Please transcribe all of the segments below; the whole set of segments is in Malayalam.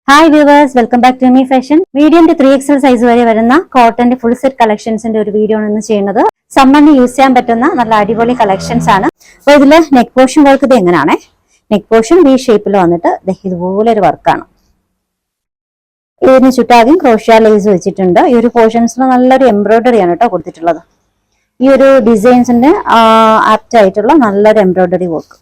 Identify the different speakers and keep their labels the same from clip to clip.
Speaker 1: Hi viewers, welcome back to me fashion. Medium to 3XL size വരെ വരുന്ന കോട്ടന്റെ ഫുൾ സെറ്റ് കളക്ഷൻസിന്റെ ഒരു വീഡിയോ ആണ് ഇന്ന് ചെയ്യുന്നത്. സമ്മറിന് യൂസ് ചെയ്യാൻ പറ്റുന്ന നല്ല അടിപൊളി കളക്ഷൻസ് ആണ്. അപ്പൊ ഇതില് നെക്ക് പോർഷൻ വർക്ക് ഇത് എങ്ങനെയാണേ, നെക്ക് പോർഷൻ വി ഷേപ്പിൽ വന്നിട്ട് ഇതുപോലെ ഒരു വർക്കാണ്. ഇതിന് ചുറ്റാകും ക്രോഷ്യ ലേസ് വെച്ചിട്ടുണ്ട്. ഈ ഒരു പോർഷൻസിൽ നല്ലൊരു എംബ്രോയിഡറി ആണ് കേട്ടോ കൊടുത്തിട്ടുള്ളത്. ഈ ഒരു ഡിസൈൻസിന്റെ ആപ്റ്റ് ആയിട്ടുള്ള നല്ലൊരു embroidery work.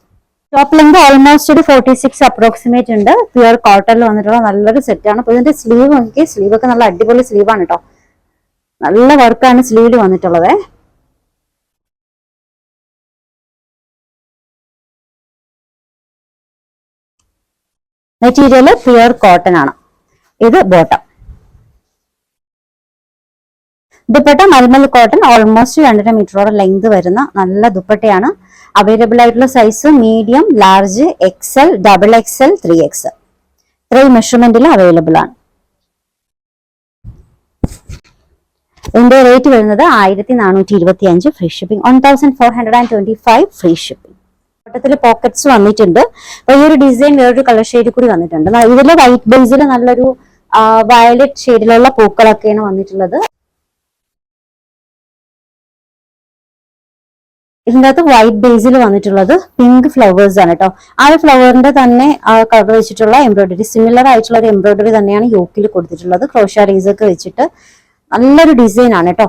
Speaker 1: Top length almost ഒരു 46 അപ്രോക്സിമേറ്റ് ഉണ്ട്. പ്യുവർ കോട്ടണിൽ വന്നിട്ടുള്ള നല്ലൊരു സെറ്റ് ആണ്. അപ്പൊ ഇതിന്റെ സ്ലീവ് നോക്കി, സ്ലീവ് ഒക്കെ നല്ല അടിപൊളി സ്ലീവ് ആണ് കേട്ടോ. നല്ല വർക്കാണ് സ്ലീവിൽ വന്നിട്ടുള്ളത്. മെറ്റീരിയൽ പ്യുവർ കോട്ടൺ ആണ്. ഇത് bottom. Dupatta malmal cotton, almost 2.5 മീറ്ററോളം ലെങ്ത് വരുന്ന നല്ല ദുപ്പട്ടയാണ്. അവൈലബിൾ ആയിട്ടുള്ള size medium, large, XL, XXL, 3XL ഇത്രയും മെഷർമെന്റിൽ അവൈലബിൾ ആണ്. ഇതിന്റെ റേറ്റ് വരുന്നത് 1425 ഫ്രീ ഷിപ്പിംഗ്, 1425 ഫ്രീ ഷിപ്പിംഗ്. ബോട്ടത്തിൽ പോക്കറ്റ്സ് വന്നിട്ടുണ്ട്. അപ്പൊ ഈ ഒരു ഡിസൈൻ വേറൊരു കളർ ഷെയ്ഡ് കൂടി വന്നിട്ടുണ്ട്. ഇതിൽ വൈറ്റ് ബേസിൽ നല്ലൊരു വയലറ്റ് ഷെയ്ഡിലുള്ള പൂക്കളൊക്കെയാണ് വന്നിട്ടുള്ളത്. ഇതിൻ്റെ അകത്ത് വൈറ്റ് ബേസിൽ വന്നിട്ടുള്ളത് പിങ്ക് ഫ്ലവേഴ്സ് ആണ് കേട്ടോ. ആ ഒരു ഫ്ലവറിന്റെ തന്നെ കളർ വെച്ചിട്ടുള്ള എംബ്രോയിഡറി, സിമിലർ ആയിട്ടുള്ള ഒരു എംബ്രോയിഡറി തന്നെയാണ് യോക്കിൽ കൊടുത്തിട്ടുള്ളത്. ക്രോഷ്യ റീസ് ഒക്കെ വെച്ചിട്ട് നല്ലൊരു ഡിസൈൻ ആണ് കേട്ടോ.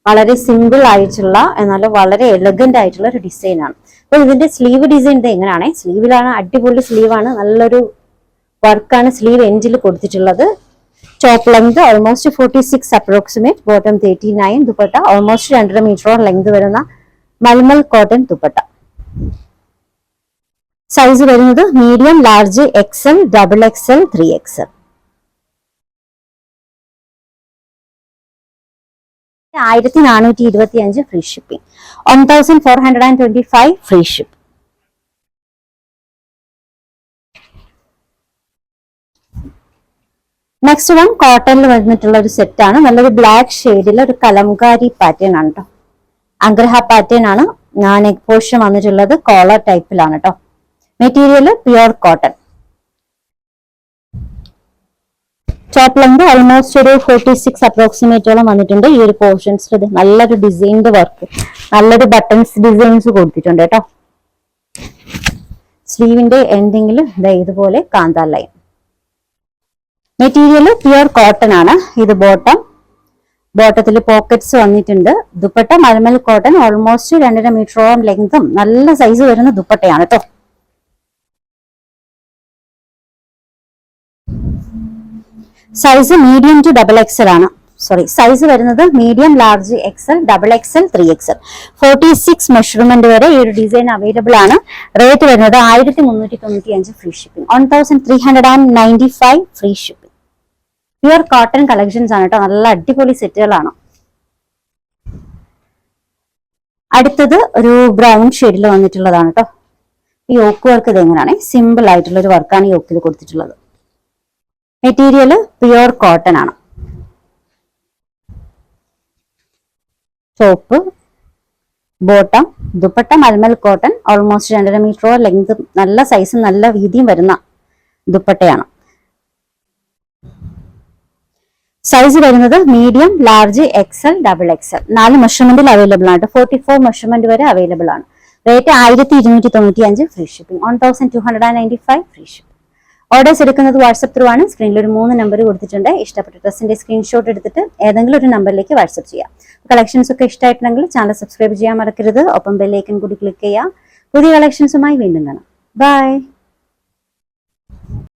Speaker 1: വളരെ സിമ്പിൾ ആയിട്ടുള്ള എന്നാൽ വളരെ എലഗന്റ് ആയിട്ടുള്ള ഒരു ഡിസൈൻ ആണ്. അപ്പൊ ഇതിന്റെ സ്ലീവ് ഡിസൈൻ ഇത് എങ്ങനെയാണ്, സ്ലീവിലാണ് അടിപൊളി സ്ലീവാണ്, നല്ലൊരു വർക്കാണ് സ്ലീവ് എൻഡിൽ കൊടുത്തിട്ടുള്ളത്. Top length almost 46 approximate, bottom 39, dupatta almost 2.5 മീറ്ററോളം ലെങ്ത് വരുന്ന മൽമൽ കോട്ടൺ ദുപ്പട്ട. സൈസ് വരുന്നത് medium, large, XL, XXL, 3XL. 1425 free shipping, 1425 free ship. Next one കോട്ടണിൽ വന്നിട്ടുള്ള ഒരു സെറ്റ് ആണ്. നല്ലൊരു ബ്ലാക്ക് ഷെയ്ഡിൽ ഒരു കലംകാരി പാറ്റേൺ ആണ് കേട്ടോ. അഗ്രഹ പാറ്റേൺ ആണ്. നെക്ക് പോർഷൻ വന്നിട്ടുള്ളത് കോളർ ടൈപ്പിലാണ് കേട്ടോ. Material pure cotton. Top length almost ഒരു 46 അപ്രോക്സിമേറ്റോളം വന്നിട്ടുണ്ട്. ഈ ഒരു പോർഷൻസിൽ നല്ലൊരു ഡിസൈൻഡ് വർക്ക്, നല്ലൊരു ബട്ടൺസ് ഡിസൈൻസ് കൊടുത്തിട്ടുണ്ട് കേട്ടോ. സ്ലീവിന്റെ എൻഡിങ്ങിൽ ഇതുപോലെ kantha line. Material pure cotton ആണ്. ഇത് ബോട്ടം. ബോട്ടത്തിൽ പോക്കറ്റ്സ് വന്നിട്ടുണ്ട്. ദുപ്പട്ട മൽമൽ കോട്ടൺ, ഓൾമോസ്റ്റ് 2.5 മീറ്ററോളം ലെങ്തും നല്ല സൈസ് വരുന്ന ദുപ്പട്ടയാണ് കേട്ടോ. സൈസ് മീഡിയം ടു XXL ആണ്. സൈസ് വരുന്നത് medium, large, XL, XXL, 3XL. 46 measurement വരെ ഈ ഒരു ഡിസൈൻ അവൈലബിൾ ആണ്. റേറ്റ് വരുന്നത് 1395 free shipping, 1395 free shipping. Pure cotton collections ആണ് കേട്ടോ. നല്ല അടിപൊളി സെറ്റുകളാണ്. അടുത്തത് ഒരു ബ്രൗൺ ഷെയ്ഡിൽ വന്നിട്ടുള്ളതാണ് കേട്ടോ. ഈ യോക്ക് വർക്ക് ഇത് എങ്ങനെയാണ്, സിമ്പിൾ ആയിട്ടുള്ള ഒരു വർക്കാണ് യോക്കിൽ കൊടുത്തിട്ടുള്ളത്. മെറ്റീരിയൽ പ്യുവർ കോട്ടൺ ആണ്. Top, bottom, dupatta malmal cotton, almost 2.5 മീറ്ററോ ലെങ്ത്, നല്ല സൈസും നല്ല വീതിയും വരുന്ന ദുപ്പട്ടയാണ്. സൈസ് വരുന്നത് മീഡിയം, ലാർജ്, XL, XXL. 4 മെഷർമെന്റിൽ അവൈലബിൾ ആണ്. 44 മെഷർമെന്റ് വരെ അവൈലബിൾ ആണ്. റേറ്റ് 1295 free shipping, 1295 free shipping. Orders എടുക്കുന്നത് വാട്സ്ആപ്പ് ത്രൂ ആണ്. സ്ക്രീനിൽ ഒരു 3 നമ്പർ കൊടുത്തിട്ടുണ്ട്. ഇഷ്ടപ്പെട്ട ഡ്രസ്സിന്റെ സ്ക്രീൻഷോട്ട് എടുത്തിട്ട് ഏതെങ്കിലും ഒരു നമ്പറിലേക്ക് വാട്സ്ആപ്പ് ചെയ്യാം. കളക്ഷൻസ് ഒക്കെ ഇഷ്ടമായിട്ടുണ്ടെങ്കിൽ ചാനൽ സബ്സ്ക്രൈബ് ചെയ്യാൻ മറക്കരുത്. ഒപ്പം ബെൽ ഐക്കൺ കൂടി ക്ലിക്ക് ചെയ്യുക. പുതിയ കളക്ഷൻസുമായി വീണ്ടും കാണാം. ബൈ.